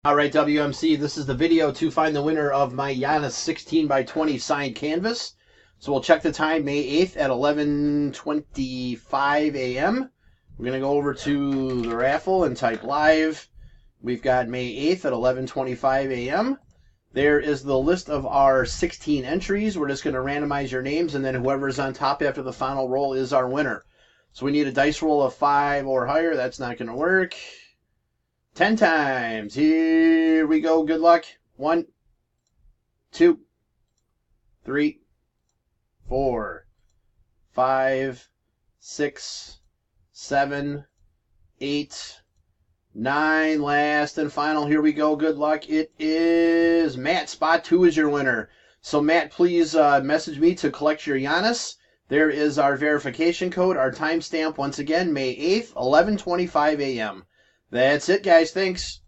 All right, WMC, this is the video to find the winner of my Giannis 16 by 20 signed canvas. So we'll check the time, May 8th at 11:25 a.m. We're going to go over to the raffle and type live. We've got May 8th at 11:25 a.m. There is the list of our 16 entries. We're just going to randomize your names, and then whoever's on top after the final roll is our winner. So we need a dice roll of 5 or higher. That's not going to work. 10 times. Here we go. Good luck. 1, 2, 3, 4, 5, 6, 7, 8, 9. Last and final. Here we go. Good luck. It is Matt. Spot 2 is your winner. So, Matt, please message me to collect your Giannis. There is our verification code, our timestamp. Once again, May 8th, 11:25 a.m. That's it, guys. Thanks.